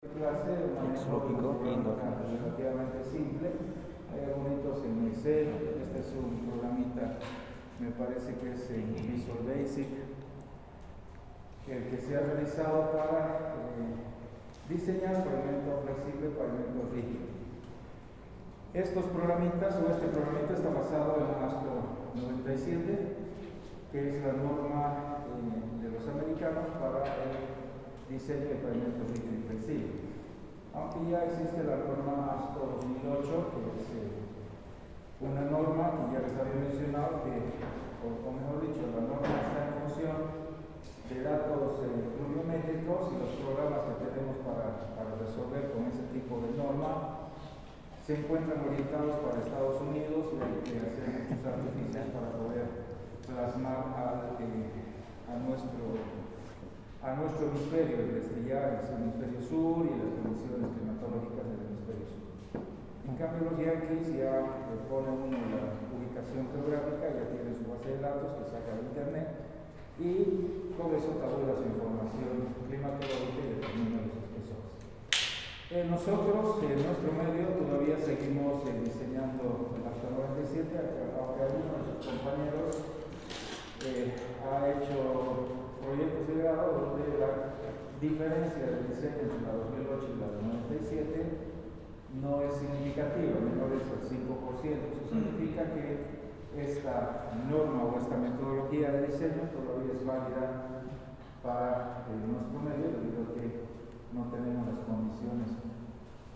Clase de manejo relativamente simple. Hay bonitos en Excel. Este es un programita, me parece que es en Visual Basic, el que se ha realizado para diseñar pavimento flexible, pavimento rígido. Estos programitas, o este programita está basado en ASCO 97, que es la norma de los americanos para el diseño de pavimento rígido y flexible. Aunque ya existe la norma ASCO 2008, que es una norma que ya les había mencionado, o mejor dicho, la norma está en función de datos pluviométricos y los programas que tenemos para resolver con ese tipo de norma se encuentran orientados para Estados Unidos y hay que hacer muchos artificios para poder plasmar a nuestro hemisferio, ya es el hemisferio sur y las condiciones climatológicas del hemisferio sur. En cambio, los yankees ya ponen uno la ubicación geográfica, ya tienen su base de datos que saca de internet y con eso tabula su información climatológica y determina los espesores. Nosotros, en nuestro medio, todavía seguimos diseñando hasta 97, aunque algunos de sus compañeros ha hecho proyectos de grado donde la diferencia de diseño entre la 2008 y la 97 no es significativa, menor es el 5%. Eso significa que esta norma o esta metodología de diseño todavía es válida para nuestro medio, debido a que no tenemos las condiciones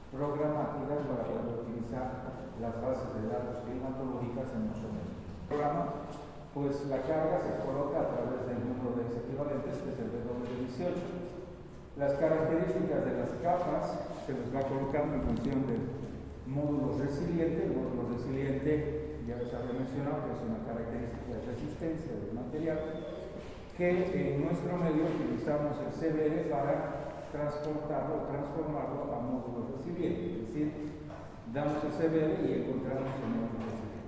programáticas para poder utilizar las bases de datos climatológicas en nuestro medio. Programa, pues la carga se coloca a través del número de equivalentes, que es el W18. Las características de las capas se les va colocando en función del módulo resiliente. El módulo resiliente, ya les había mencionado, que es una característica de resistencia del material, que en nuestro medio utilizamos el CBR para transportarlo o transformarlo a módulo resiliente, es decir, damos el CBR y encontramos el módulo resiliente.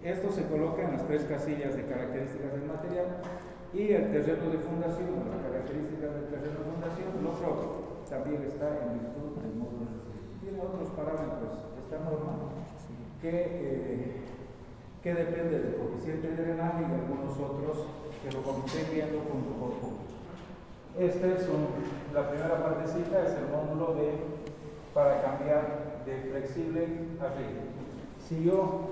Esto se coloca en las tres casillas de características del material y el terreno de fundación, las características del terreno de fundación, lo propio, también está en virtud del módulo resiliente. Tiene otros parámetros esta norma que depende del coeficiente de drenaje y algunos otros que lo vamos a ir viendo punto por punto. Esta es la primera partecita, es el módulo para cambiar de flexible a rígido. Si yo,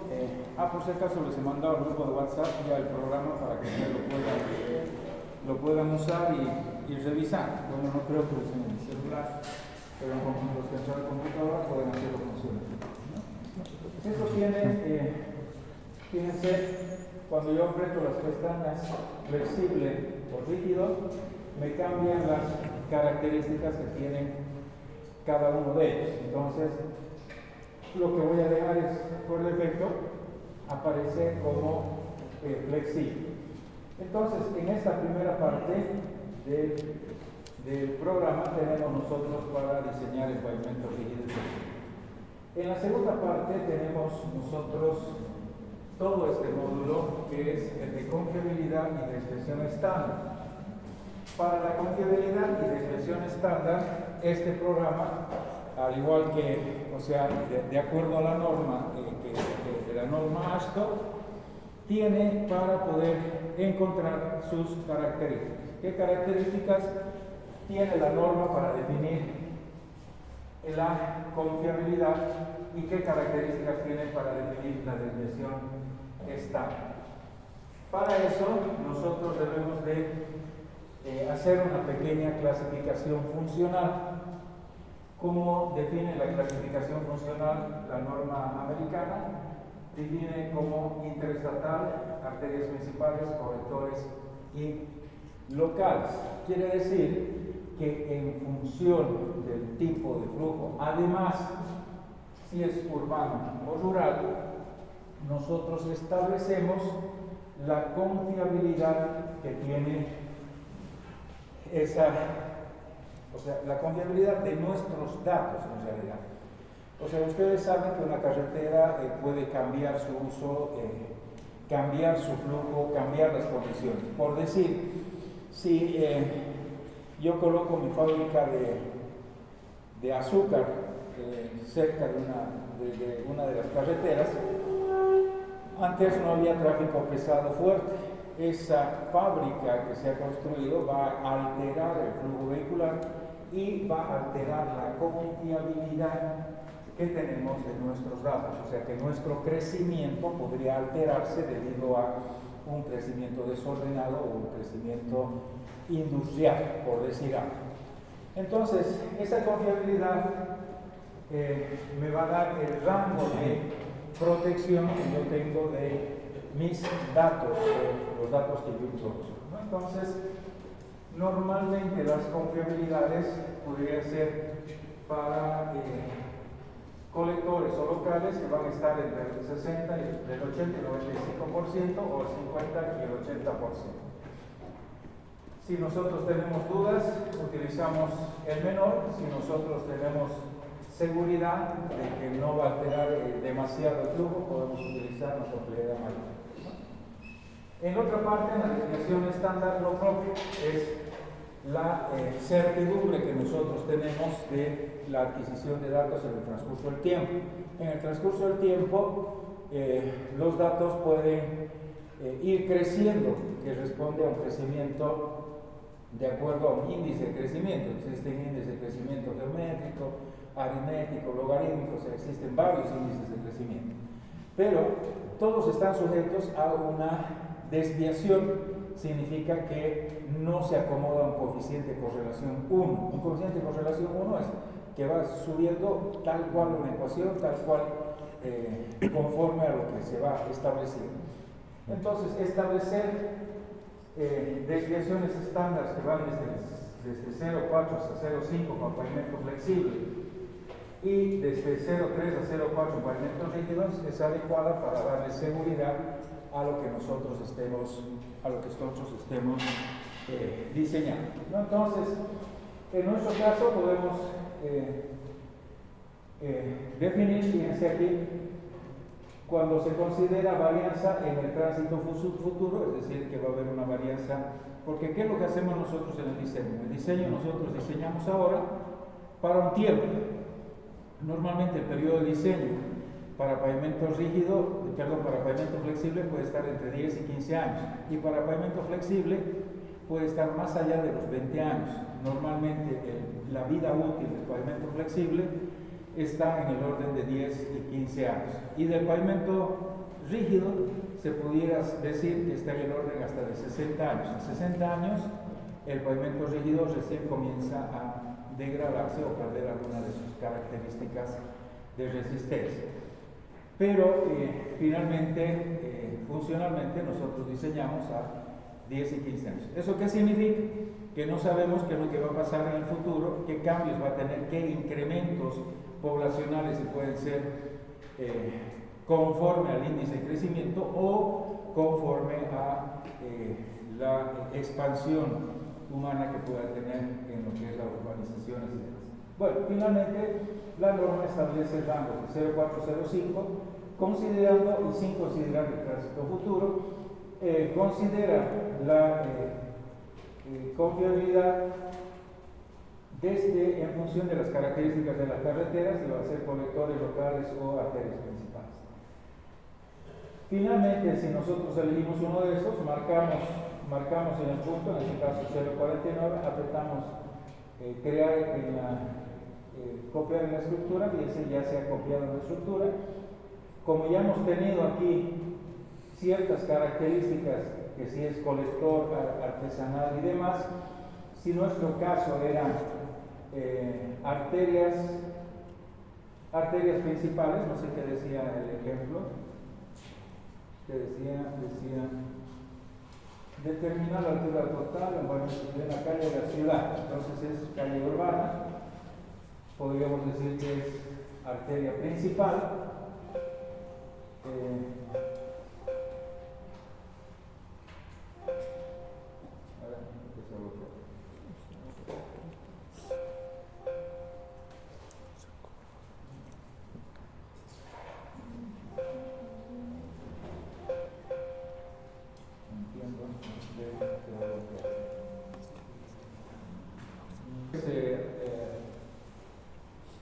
por si acaso les he mandado al grupo de WhatsApp ya el programa para que ustedes lo puedan usar y revisar. Bueno, no creo que usen el celular, pero los que entran en computadora pueden hacerlo funcionar. Eso fíjense, cuando yo aprieto las pestañas flexible o rígido, me cambian las características que tienen cada uno de ellos. Entonces, lo que voy a dejar es, por defecto, aparece como flexible. Entonces, en esta primera parte del programa tenemos nosotros para diseñar el pavimento rígido y flexible. En la segunda parte tenemos nosotros todo este módulo que es el de confiabilidad y de expresión estándar. Para la confiabilidad y de expresión estándar, este programa, al igual que, o sea, de acuerdo a la norma, de la norma ASCO, tiene para poder encontrar sus características. ¿Qué características tiene la norma para definir la confiabilidad y qué características tiene para definir la desviación estándar? Para eso, nosotros debemos de hacer una pequeña clasificación funcional. ¿Cómo define la clasificación funcional la norma americana? Define como interestatal, arterias principales, colectores y locales. Quiere decir que en función del tipo de flujo, además, si es urbano o rural, nosotros establecemos la confiabilidad que tiene la confiabilidad de nuestros datos en realidad. O sea, ustedes saben que una carretera puede cambiar su uso, cambiar su flujo, cambiar las condiciones. Por decir, si yo coloco mi fábrica de azúcar cerca de una de las carreteras. Antes no había tráfico pesado fuerte. Esa fábrica que se ha construido va a alterar el flujo vehicular y va a alterar la confiabilidad que tenemos de nuestros datos. O sea que nuestro crecimiento podría alterarse debido a un crecimiento desordenado o un crecimiento industrial, por decir algo. Entonces, esa confiabilidad me va a dar el rango de protección que yo tengo de mis datos, los datos que yo introduzo, ¿no? Entonces, normalmente las confiabilidades podrían ser para colectores o locales que van a estar entre el 60 y el 80 y el 95% o el 50 y el 80%. Si nosotros tenemos dudas, utilizamos el menor. Si nosotros tenemos seguridad de que no va a alterar demasiado el flujo, podemos utilizar una confiabilidad mayor. En otra parte, en la definición estándar, lo propio es la certidumbre que nosotros tenemos de la adquisición de datos en el transcurso del tiempo. En el transcurso del tiempo, los datos pueden ir creciendo, que responde a un crecimiento de acuerdo a un índice de crecimiento. Existen índices de crecimiento geométrico, aritmético, logarítmico, o sea, existen varios índices de crecimiento. Pero todos están sujetos a una desviación. Significa que no se acomoda un coeficiente de correlación 1. Un coeficiente de correlación 1 es que va subiendo tal cual una ecuación, tal cual conforme a lo que se va estableciendo. Entonces, establecer desviaciones estándares que van desde 0,4 hasta 0,5 con pavimento flexible y desde 0,3 a 0,4 pavimentos rígidos es adecuada para darle seguridad a lo que nosotros estemos diseñando, ¿no? Entonces, en nuestro caso podemos definir, fíjense aquí, cuando se considera varianza en el tránsito futuro, es decir, que va a haber una varianza, porque ¿qué es lo que hacemos nosotros en el diseño? En el diseño nosotros diseñamos ahora para un tiempo. Normalmente el periodo de diseño para pavimento flexible puede estar entre 10 y 15 años, y para pavimento flexible puede estar más allá de los 20 años. Normalmente la vida útil del pavimento flexible está en el orden de 10 y 15 años, y del pavimento rígido se pudiera decir que está en el orden hasta de 60 años. En 60 años el pavimento rígido recién comienza a degradarse o perder alguna de sus características de resistencia. Pero finalmente, funcionalmente, nosotros diseñamos a 10 y 15 años. ¿Eso qué significa? Que no sabemos qué es lo que va a pasar en el futuro, qué cambios va a tener, qué incrementos poblacionales se pueden ser conforme al índice de crecimiento o conforme a la expansión humana que pueda tener en lo que es las urbanizaciones y demás. Bueno, finalmente la norma establece rangos de 0,4 a 0,5, considerando y sin considerar el tránsito futuro. Considera la confiabilidad en función de las características de las carreteras, si va a ser colectores locales o arterias principales. Finalmente, si nosotros elegimos uno de estos, marcamos en el punto, en este caso 0,49, apretamos crear en la copiar en la estructura, y ese ya se ha copiado en la estructura. Como ya hemos tenido aquí ciertas características, que si es colector, artesanal y demás, si nuestro caso eran arterias principales, no sé qué decía el ejemplo, que decía determinar la altura total de la calle de la ciudad. Entonces es calle urbana, podríamos decir que es arteria principal.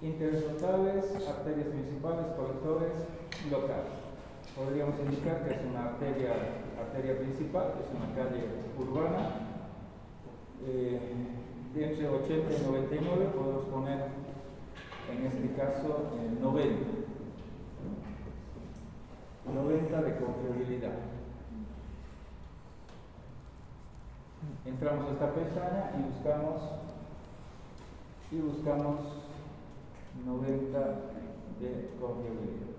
Interestaduales, arterias principales, colectores locales. Podríamos indicar que es una arteria principal, que es una calle urbana. Entre 80 y 99 podemos poner, en este caso, 90 de confiabilidad. Entramos a esta pestaña y buscamos 90 de confiabilidad.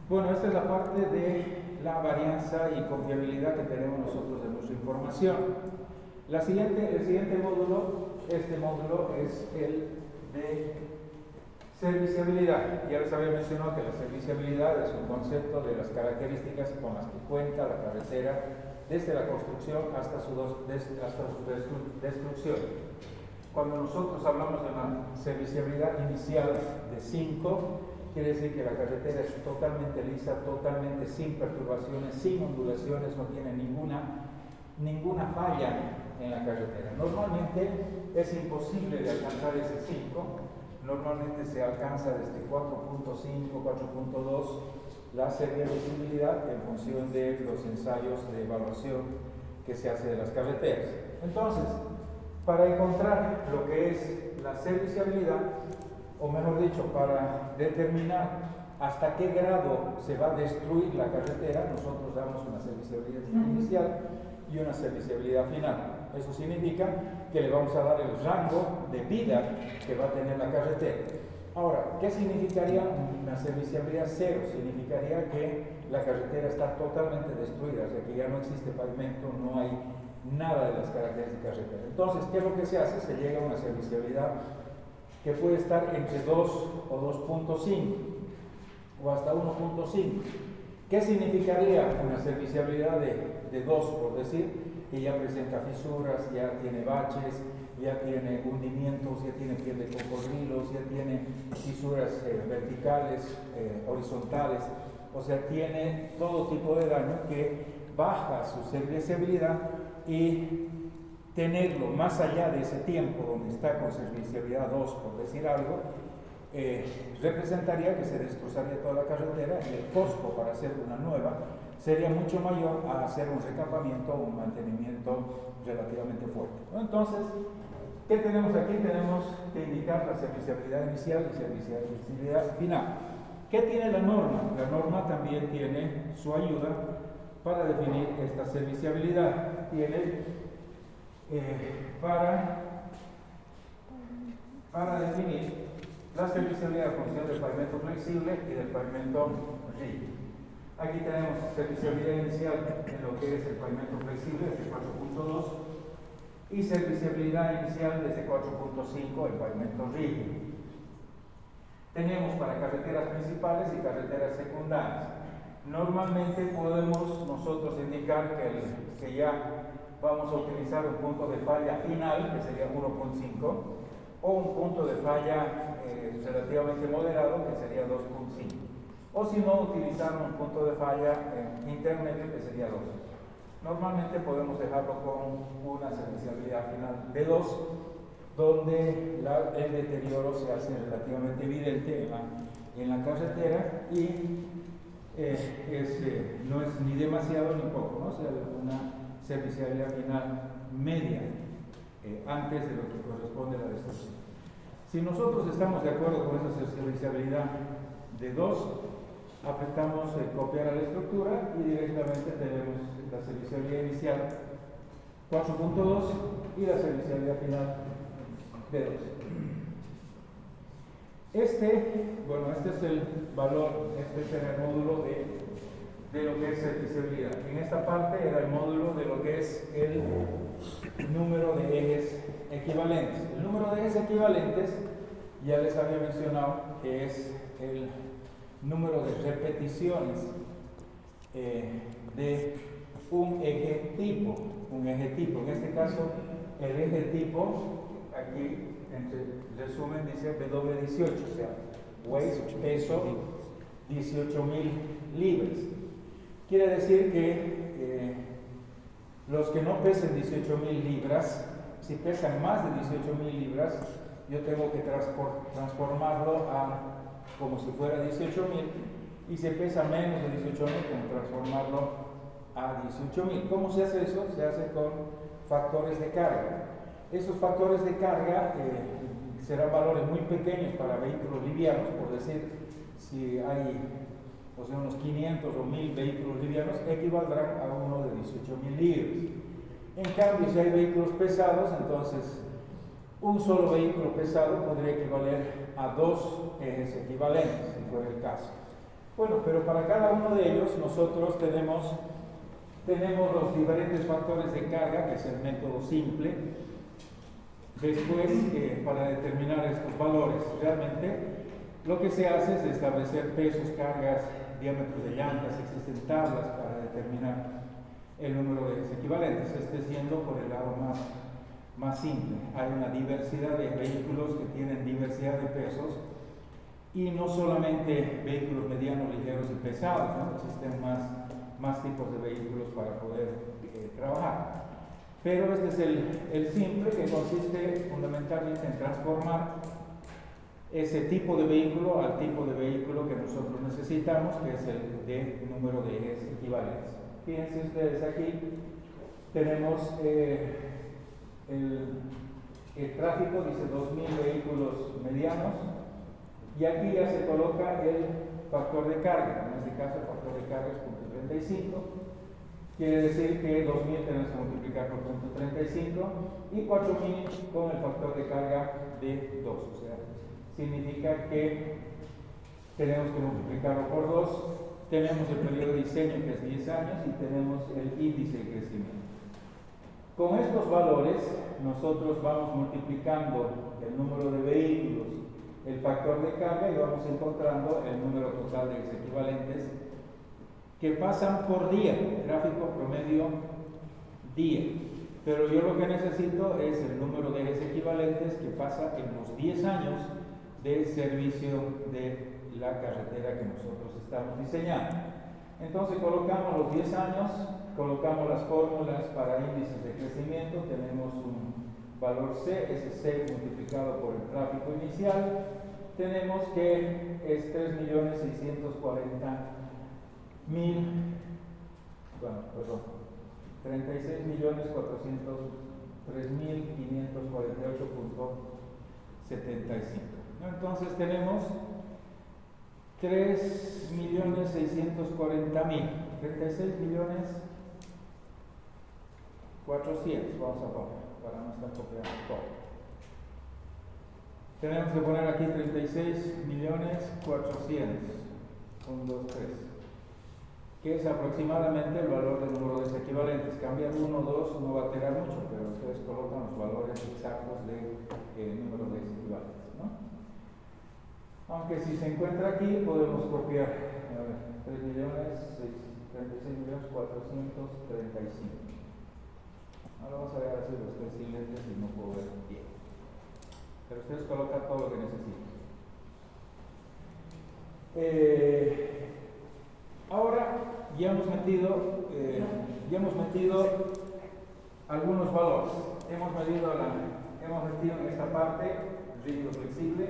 Bueno, esta es la parte de la varianza y confiabilidad que tenemos nosotros de nuestra información. El siguiente módulo, este módulo es el de serviciabilidad. Ya les había mencionado que la serviciabilidad es un concepto de las características con las que cuenta la carretera desde la construcción hasta su destrucción. Cuando nosotros hablamos de una serviciabilidad inicial de 5, quiere decir que la carretera es totalmente lisa, totalmente sin perturbaciones, sin ondulaciones, no tiene ninguna falla en la carretera. Normalmente es imposible de alcanzar ese 5, normalmente se alcanza desde 4.5, 4.2 la serviciabilidad en función de los ensayos de evaluación que se hace de las carreteras. Entonces, para encontrar lo que es la serviciabilidad, o mejor dicho, para determinar hasta qué grado se va a destruir la carretera, nosotros damos una serviciabilidad inicial y una serviciabilidad final. Eso significa que le vamos a dar el rango de vida que va a tener la carretera. Ahora, ¿qué significaría una serviciabilidad 0? Significaría que la carretera está totalmente destruida, o sea que ya no existe pavimento, no hay nada de las características de carretera. Entonces, ¿qué es lo que se hace? Se llega a una serviciabilidad que puede estar entre 2 o 2.5 o hasta 1.5. ¿Qué significaría una serviciabilidad de 2, por decir? Que ya presenta fisuras, ya tiene baches, ya tiene hundimientos, ya tiene piel de cocodrilos, ya tiene fisuras verticales, horizontales, o sea, tiene todo tipo de daño que baja su serviciabilidad, y tenerlo más allá de ese tiempo donde está con serviciabilidad 2, por decir algo, representaría que se destrozaría toda la carretera y el costo para hacer una nueva sería mucho mayor a hacer un recapamiento o un mantenimiento relativamente fuerte. Entonces, ¿qué tenemos aquí? Tenemos que indicar la serviciabilidad inicial y serviciabilidad final. ¿Qué tiene la norma? La norma también tiene su ayuda para definir esta serviciabilidad. Tiene para definir la serviciabilidad en función del pavimento flexible y del pavimento rígido. Aquí tenemos serviciabilidad inicial en lo que es el pavimento flexible desde 4.2 y serviciabilidad inicial desde 4.5 el pavimento rígido. Tenemos para carreteras principales y carreteras secundarias. Normalmente podemos nosotros indicar que ya vamos a utilizar un punto de falla final, que sería 1.5, o un punto de falla relativamente moderado, que sería 2.5. O si no, utilizar un punto de falla intermedio, que sería 2. Normalmente podemos dejarlo con una serviciabilidad final de 2, donde el deterioro se hace relativamente evidente en la carretera y no es ni demasiado ni poco, ¿no? O sea, una serviciabilidad final media antes de lo que corresponde a la destrucción. Si nosotros estamos de acuerdo con esa serviciabilidad de 2, apretamos copiar a la estructura y directamente tenemos la serviciabilidad inicial 4.2 y la serviciabilidad final de 2. Este es el valor, este era el módulo de lo que es serviciabilidad. En esta parte era el módulo de lo que es el número de ejes equivalentes. El número de ejes equivalentes ya les había mencionado que es el número de repeticiones de un eje tipo. En este caso, el eje tipo, aquí en resumen dice W18, o sea, weight, peso, 18.000 libras. Quiere decir que los que no pesen 18.000 libras, si pesan más de 18.000 libras, yo tengo que transformarlo a como si fuera 18.000, y si pesa menos de 18.000, tengo que transformarlo a 18.000. ¿Cómo se hace eso? Se hace con factores de carga. Esos factores de carga serán valores muy pequeños para vehículos livianos, por decir, si hay unos 500 o 1000 vehículos livianos, equivaldrán a uno de 18.000 libras. En cambio, si hay vehículos pesados, entonces un solo vehículo pesado podría equivaler a 2 ejes equivalentes, si fuera el caso. Bueno, pero para cada uno de ellos nosotros tenemos los diferentes factores de carga, que es el método simple. Después, para determinar estos valores, realmente lo que se hace es establecer pesos, cargas, diámetros de llantas, existen tablas para determinar el número de ejes equivalentes, siendo por el lado más simple. Hay una diversidad de vehículos que tienen diversidad de pesos, y no solamente vehículos medianos, ligeros y pesados, ¿no? Existen más tipos de vehículos para poder trabajar. Pero este es el simple, que consiste fundamentalmente en transformar ese tipo de vehículo al tipo de vehículo que nosotros necesitamos, que es el de número de ejes equivalentes. Fíjense ustedes, aquí tenemos el tráfico, dice 2.000 vehículos medianos, y aquí ya se coloca el factor de carga. En este caso el factor de carga es 0.35, quiere decir que 2.000 tenemos que multiplicar por 0.35 y 4.000 con el factor de carga de 2, o sea, significa que tenemos que multiplicarlo por 2, tenemos el periodo de diseño, que es 10 años, y tenemos el índice de crecimiento. Con estos valores nosotros vamos multiplicando el número de vehículos, el factor de carga, y vamos encontrando el número total de ejes equivalentes que pasan por día, tráfico promedio día. Pero yo lo que necesito es el número de ejes equivalentes que pasa en los 10 años de servicio de la carretera que nosotros estamos diseñando. Entonces colocamos los 10 años, colocamos las fórmulas para índices de crecimiento, tenemos un valor C, ese C multiplicado por el tráfico inicial, tenemos que es 36.403.548.75. Entonces tenemos 3.640.000, 36.400.000, vamos a poner, para no estar copiando todo. Tenemos que poner aquí 36.400.000, 1, 2, 3, que es aproximadamente el valor del número de equivalentes. Cambiar 1, 2 no va a alterar mucho, pero ustedes colocan los valores exactos del número de equivalentes, ¿no? Aunque si se encuentra aquí, podemos copiar 36.435. Ahora vamos a ver así los 3 silentes y no puedo ver bien. Pero ustedes colocan todo lo que necesitan. Ahora ya hemos metido algunos valores. Hemos metido en esta parte el rígido flexible,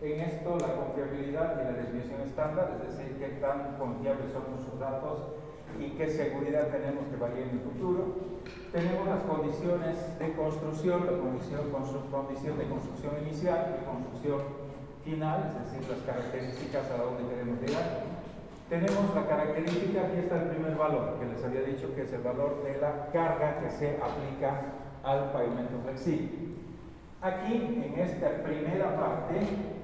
en esto la confiabilidad y la desviación estándar, es decir, qué tan confiables son nuestros datos y qué seguridad tenemos que vayan en el futuro. Tenemos las condiciones de construcción, la condición de construcción inicial y construcción final, es decir, las características a donde queremos llegar. Tenemos la característica, aquí está el primer valor, que les había dicho que es el valor de la carga que se aplica al pavimento flexible. Aquí, en esta primera parte,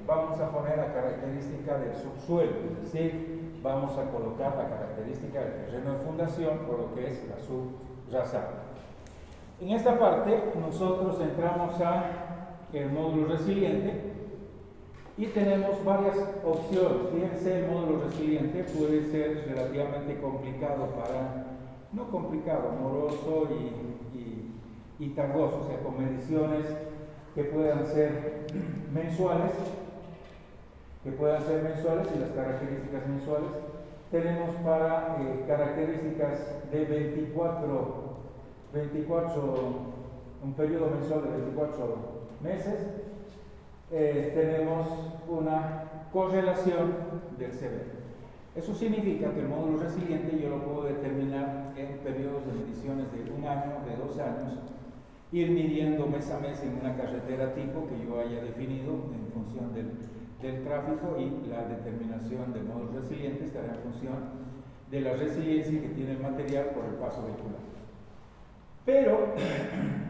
vamos a poner la característica del subsuelo, es decir, vamos a colocar la característica del terreno de fundación por lo que es la subrasada. En esta parte nosotros entramos a el módulo resiliente y tenemos varias opciones. Fíjense, el módulo resiliente puede ser relativamente complicado no complicado, moroso y tangoso, o sea, con mediciones que puedan ser mensuales y las características mensuales. Tenemos para características de 24, un periodo mensual de 24 meses, tenemos una correlación del CBR. Eso significa que el módulo resiliente yo lo puedo determinar en periodos de mediciones de 1 año, de 2 años, ir midiendo mes a mes en una carretera tipo que yo haya definido en función del tráfico, y la determinación del módulo resiliente estará en función de la resiliencia que tiene el material por el paso vehicular. Pero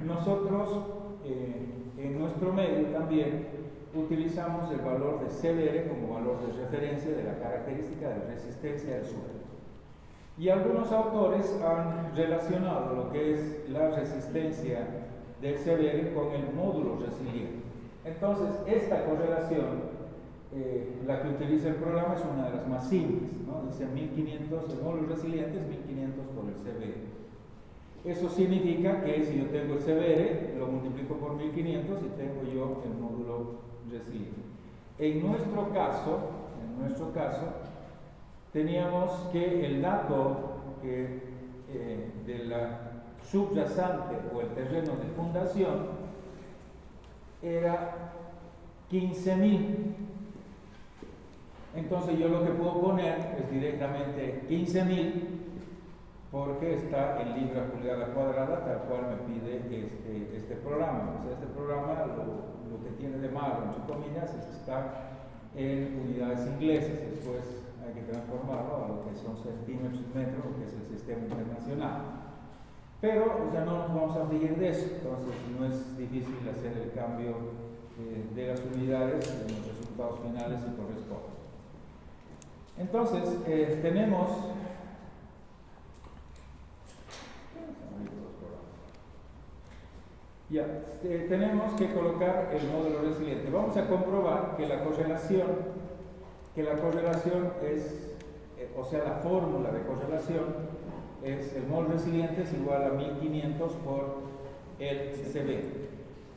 nosotros en nuestro medio también utilizamos el valor de CBR como valor de referencia de la característica de resistencia del suelo. Y algunos autores han relacionado lo que es la resistencia del CBR con el módulo resiliente. Entonces, esta correlación, la que utiliza el programa, es una de las más simples, ¿no? Dice 1500, el módulo resiliente es 1500 por el CBR. Eso significa que si yo tengo el CBR, lo multiplico por 1500 y tengo yo el módulo resiliente. En nuestro caso, teníamos que el dato de la subyacente o el terreno de fundación era 15.000. Entonces yo lo que puedo poner es directamente 15.000, porque está en libra pulgada cuadrada, tal cual me pide este programa. O sea, este programa lo que tiene de malo, entre comillas, es que está en unidades inglesas. Después hay que transformarlo a lo que son centímetros y metros, que es el sistema internacional. Pero ya no nos vamos a afligir de eso, entonces no es difícil hacer el cambio de las unidades en los resultados finales si corresponde. Entonces, tenemos que colocar el módulo resiliente. Vamos a comprobar que la correlación es, o sea, la fórmula de correlación es el módulo resiliente es igual a 1500 por el CBR.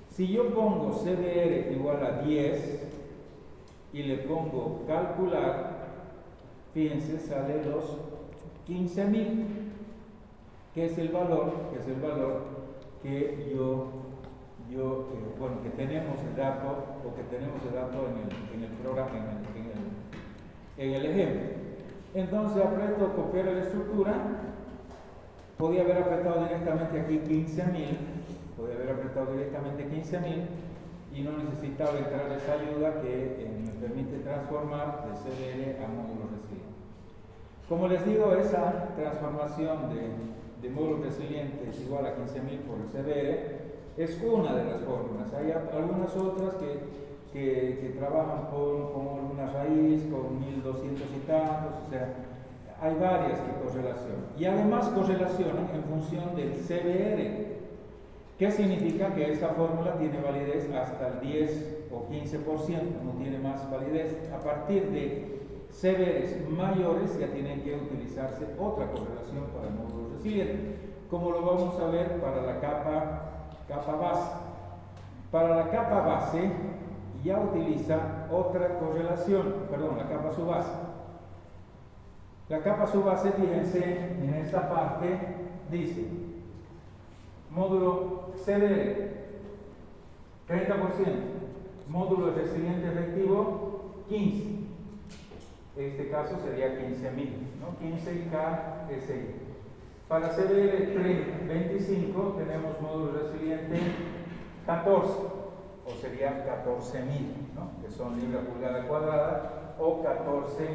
Si yo pongo CBR igual a 10 y le pongo calcular, fíjense, sale los 15.000, que es el valor que que tenemos de dato, o que tenemos de dato en el programa, en el ejemplo. Entonces aprieto copiar la estructura. Podía haber apretado directamente aquí 15.000, y no necesitaba entrar esa ayuda que me permite transformar de CBR a módulo resiliente. Como les digo, esa transformación de módulo resiliente es igual a 15.000 por el CBR, es una de las fórmulas. Hay algunas otras que trabajan con alguna raíz, con 1200 y tantos, o sea, hay varias que correlacionan. Y además correlacionan en función del CBR. ¿Qué significa? Que esta fórmula tiene validez hasta el 10 o 15%, no tiene más validez. A partir de CBRs mayores ya tienen que utilizarse otra correlación para el módulo resiliente, como lo vamos a ver para la capa base. Para la capa base ya utiliza otra correlación, la capa subbase. La capa subbase, fíjense, en esta parte dice módulo CBR 30%, módulo resiliente efectivo 15. En este caso sería 15.000, ¿no? 15 KSI. Para CBR 25 tenemos módulo resiliente 14, o sería 14.000, ¿no? Que son libra pulgada cuadrada, o 14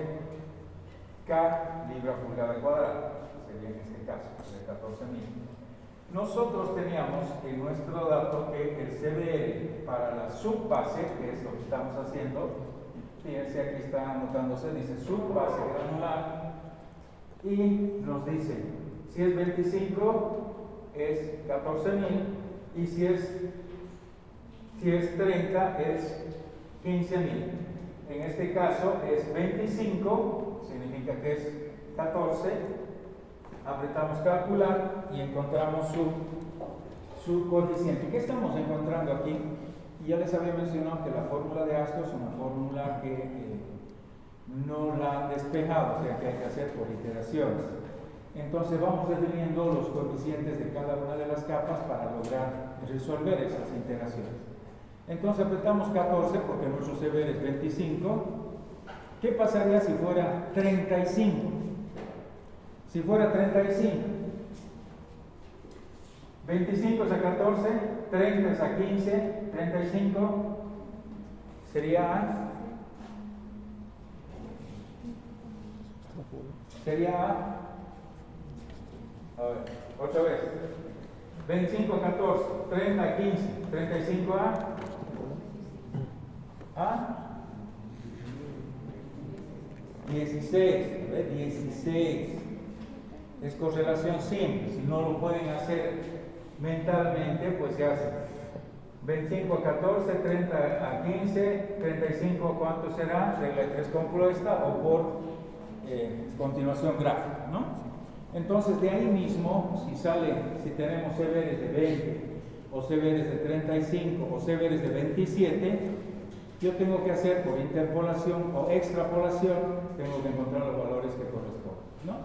K libra pulgada cuadrada, sería en este caso, de 14.000. Nosotros teníamos en nuestro dato que el CBR para la subbase, que es lo que estamos haciendo, fíjense, aquí está anotándose, dice subbase granular, y nos dice, si es 25 es 14.000, y si es 30 es 15.000. En este caso es 25, significa que es 14, apretamos calcular y encontramos su coeficiente. ¿Qué estamos encontrando aquí? Ya les había mencionado que la fórmula de Astor es una fórmula que no la han despejado, o sea que hay que hacer por iteraciones. Entonces vamos definiendo los coeficientes de cada una de las capas para lograr resolver esas iteraciones. Entonces apretamos 14 porque nuestro CV es 25. ¿Qué pasaría si fuera 35? Si fuera 35, 25 es a 14, 30 es a 15, 35 sería A. A ver, otra vez. 25 a 14, 30 a 15, 35 a 16, ¿ves? 16. Es correlación simple. Si no lo pueden hacer mentalmente, pues se hace 25 a 14, 30 a 15, 35, ¿cuánto será? Regla de 3 compuesta o por continuación gráfica, ¿no? Entonces, de ahí mismo, si tenemos CVRs de 20, o CVRs de 35, o CVRs de 27, yo tengo que hacer por interpolación o extrapolación, tengo que encontrar los valores que corresponden, ¿no?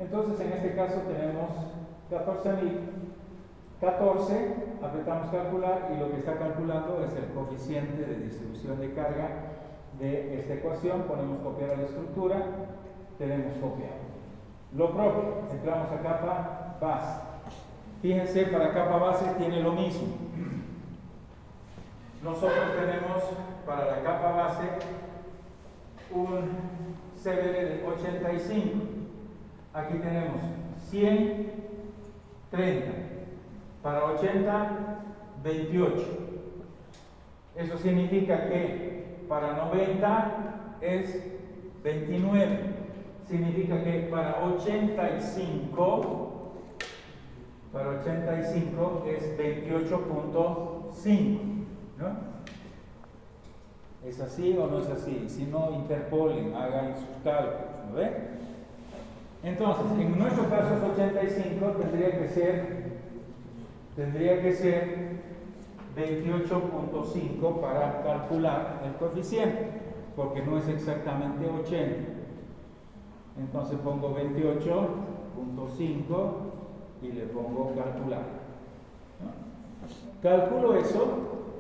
Entonces, en este caso tenemos 14.000, 14, apretamos calcular y lo que está calculando es el coeficiente de distribución de carga de esta ecuación. Ponemos copiar a la estructura, tenemos copiado. Lo propio, entramos a capa base. Fíjense, para capa base tiene lo mismo. Nosotros tenemos para la capa base un CVR de 85. Aquí tenemos 100, 30. Para 80, 28. Eso significa que para 90 es 29. Significa que para 85 es 28.5, ¿no? ¿Es así o no es así? Si no, interpolen, hagan sus cálculos, ¿no ven? Entonces, en nuestro caso es 85, tendría que ser 28.5 para calcular el coeficiente, porque no es exactamente 80. Entonces pongo 28.5 y le pongo calcular, ¿no? Calculo eso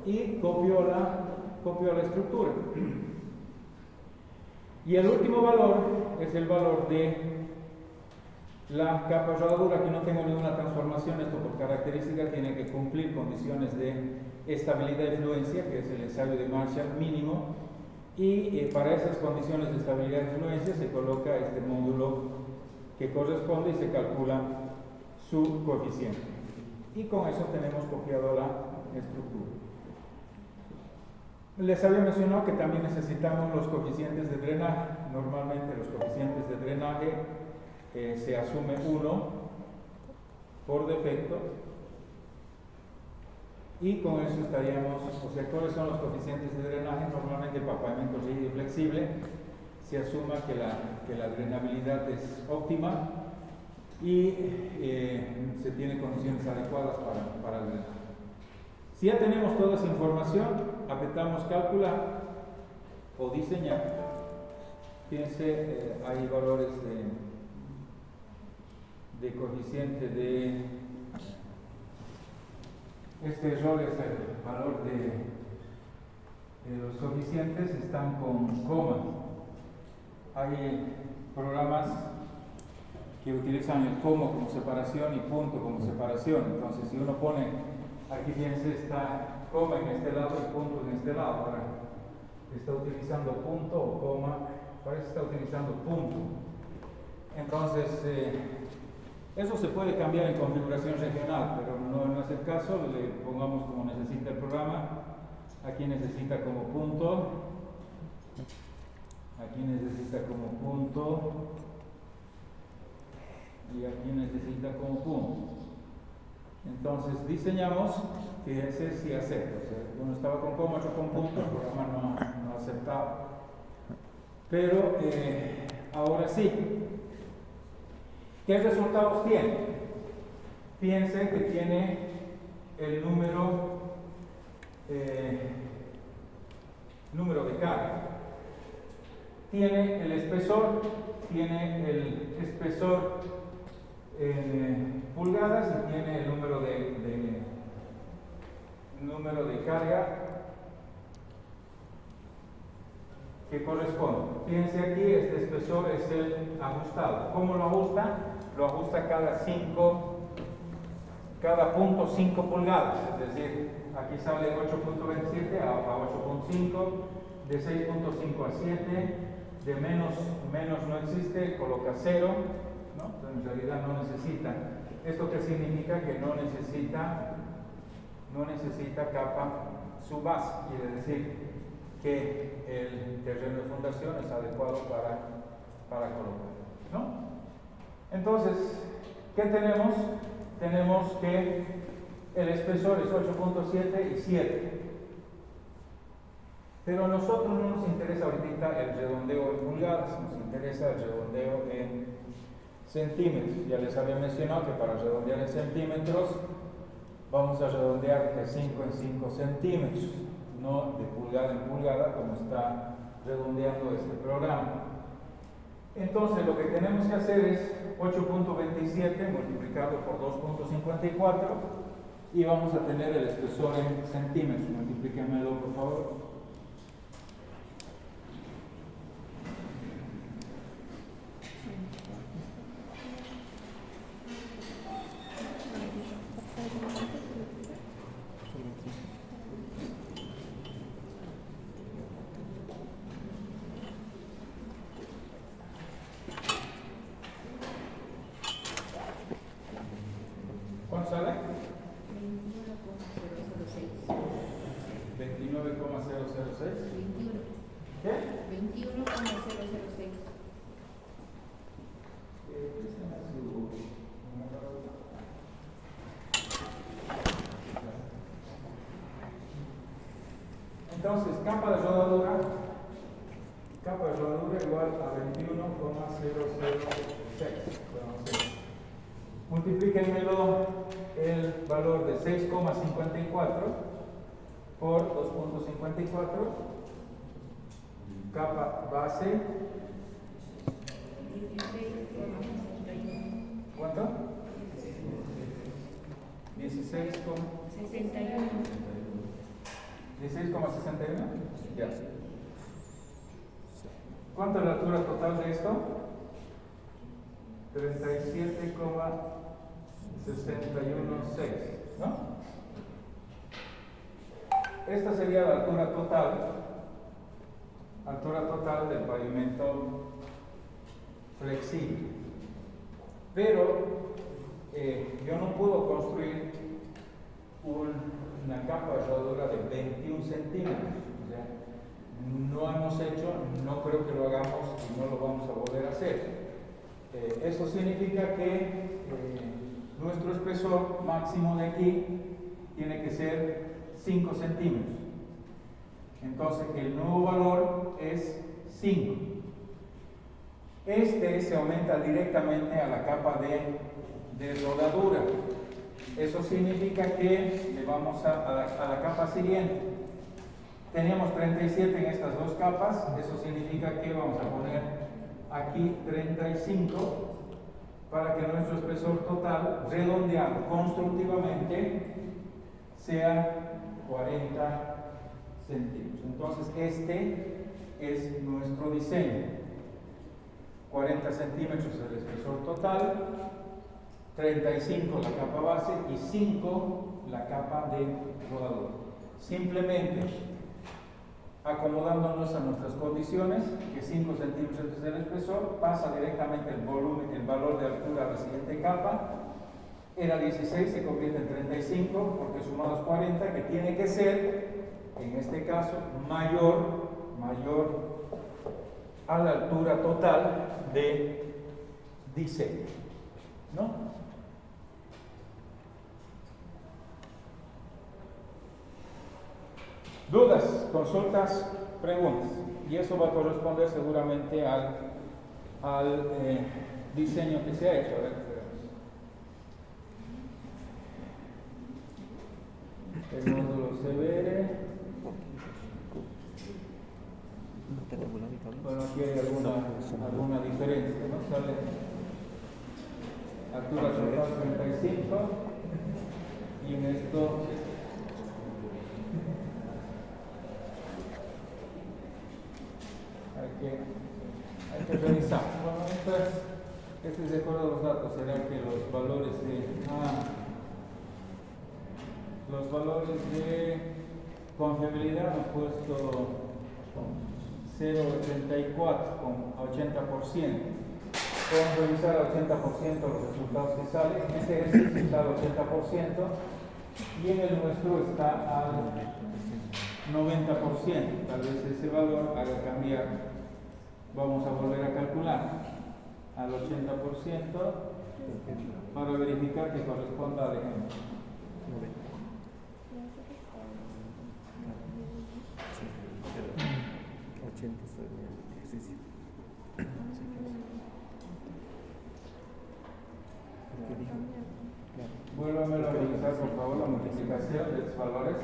y copio la estructura. Y el último valor es el valor de la capa rodadura. Aquí no tengo ninguna transformación, esto por característica tiene que cumplir condiciones de estabilidad y fluencia, que es el ensayo de Marshall mínimo. Y para esas condiciones de estabilidad y fluencia se coloca este módulo que corresponde y se calcula su coeficiente. Y con eso tenemos copiado la estructura. Les había mencionado que también necesitamos los coeficientes de drenaje. Normalmente los coeficientes de drenaje se asume 1 por defecto. Y con eso estaríamos, o sea, ¿cuáles son los coeficientes de drenaje? Normalmente para pavimento rígido y flexible se asuma que la drenabilidad es óptima y se tienen condiciones adecuadas para el drenaje. Si ya tenemos toda esa información, apretamos calcular o diseñar. Fíjense, hay valores de coeficiente de... Este error es el valor de los coeficientes, están con coma. Hay programas que utilizan el coma como separación y punto como separación. Entonces, si uno pone, aquí fíjense, está coma en este lado y punto en este lado. Ahora, está utilizando punto o coma, parece que está utilizando punto. Entonces, eso se puede cambiar en configuración regional, pero no es el caso. Le pongamos como necesita el programa. Aquí necesita como punto. Aquí necesita como punto. Y aquí necesita como punto. Entonces diseñamos, fíjense si acepta. O sea, uno estaba con coma, otro con punto, el programa no aceptaba. Pero ahora sí. ¿Qué resultados tiene? Fíjense que tiene el número de carga. Tiene el espesor en pulgadas y tiene el número de carga que corresponde. Fíjense aquí, este espesor es el ajustado. ¿Cómo lo ajusta? Lo ajusta cada punto 5 pulgadas, es decir, aquí sale 8.27 a 8.5, de 6.5 a 7, de menos no existe, coloca 0, ¿no? Entonces, en realidad no necesita. ¿Esto qué significa? Que no necesita capa subbase, quiere decir que el terreno de fundación es adecuado para colocar, ¿no? Entonces, ¿qué tenemos? Tenemos que el espesor es 8.7 y 7. Pero a nosotros no nos interesa ahorita el redondeo en pulgadas, nos interesa el redondeo en centímetros. Ya les había mencionado que para redondear en centímetros vamos a redondear de 5 en 5 centímetros, no de pulgada en pulgada como está redondeando este programa. Entonces lo que tenemos que hacer es 8.27 multiplicado por 2.54 y vamos a tener el espesor en centímetros. Multiplíquenmelo por favor. ¿Cuánto sale? 29,006. ¿Qué? 21,006. Entonces, capa de rodadura igual a 21,006. Multiplíquenmelo el valor de 6,54 por 2.54, capa base, 16,61. ¿cuánto? 16,61. Ya. ¿Cuánto es la altura total de esto? 37,616, ¿no? Esta sería la altura total del pavimento flexible. Pero yo no puedo construir una capa de rodadura de 21 centímetros. O sea, no hemos hecho, no creo que lo hagamos y no lo vamos a volver a hacer. Eso significa que nuestro espesor máximo de aquí tiene que ser 5 centímetros. Entonces el nuevo valor es 5. Este se aumenta directamente a la capa de rodadura. Eso significa que le vamos a la capa siguiente. Teníamos 37 en estas dos capas, eso significa que vamos a poner aquí 35 para que nuestro espesor total, redondeado constructivamente, sea 40 centímetros. Entonces este es nuestro diseño. 40 centímetros el espesor total, 35 la capa base y 5 la capa de rodadura. Simplemente acomodándonos a nuestras condiciones, que 5 centímetros es el espesor, pasa directamente el valor de altura a la siguiente capa, era 16, se convierte en 35, porque sumados 40, que tiene que ser, en este caso, mayor a la altura total de diseño, ¿no? Dudas, consultas, preguntas. Y eso va a corresponder seguramente al diseño que se ha hecho. A ver, el módulo severe. Bueno, aquí hay alguna diferencia, ¿no? Sale altura total 35 y en esto hay que revisar. Bueno, este es de acuerdo a los datos, será que los valores de confiabilidad han puesto 0,84 con 80%. Podemos revisar al 80% los resultados que salen. En este ejercicio está al 80% y en el nuestro está al 90%. Tal vez ese valor haga cambiar. Vamos a volver a calcular al 80% para verificar que corresponda al ejemplo. Vuélvamelo a revisar, por favor, la multiplicación de los valores.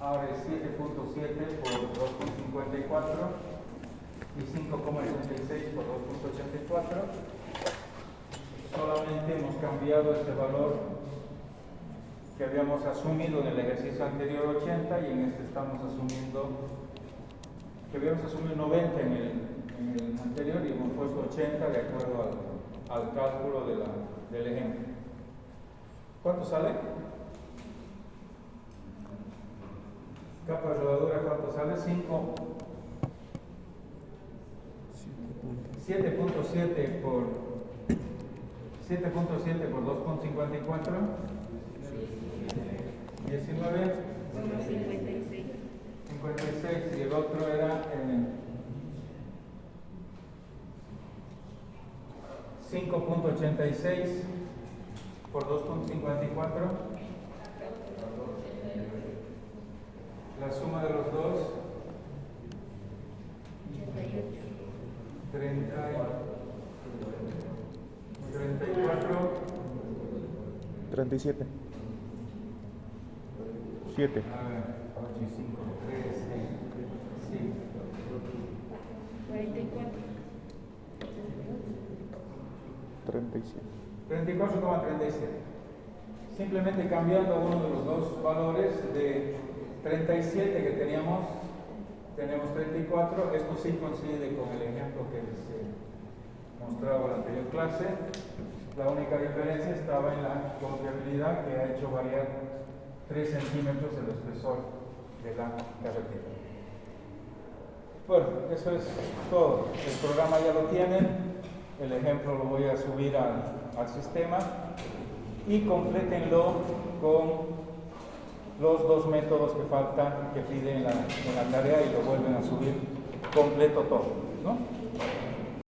Ahora es 7.7 por 2.54 y 5,86 por 2.84. Solamente hemos cambiado este valor que habíamos asumido en el ejercicio anterior 80 y en este estamos asumiendo que habíamos asumido 90 en el anterior y hemos puesto 80 de acuerdo al cálculo del ejemplo. ¿Cuánto sale? Capa rodadura, ¿cuánto sale? 7.7 por 2.54 19 56 y el otro era 5.86 por 2.54. La suma de los dos 34 37 7 a ver, 8 y 5, 3, 6, 44. 37 34,37. Simplemente cambiando uno de los dos valores de 37 que teníamos 34. Esto sí coincide con el ejemplo que les mostraba en la anterior clase. La única diferencia estaba en la confiabilidad, que ha hecho variar 3 centímetros el espesor de la carretera. Bueno, eso es todo. El programa ya lo tienen. El ejemplo lo voy a subir al sistema y complétenlo con los dos métodos que faltan, que piden en la tarea y lo vuelven a subir completo todo, ¿no?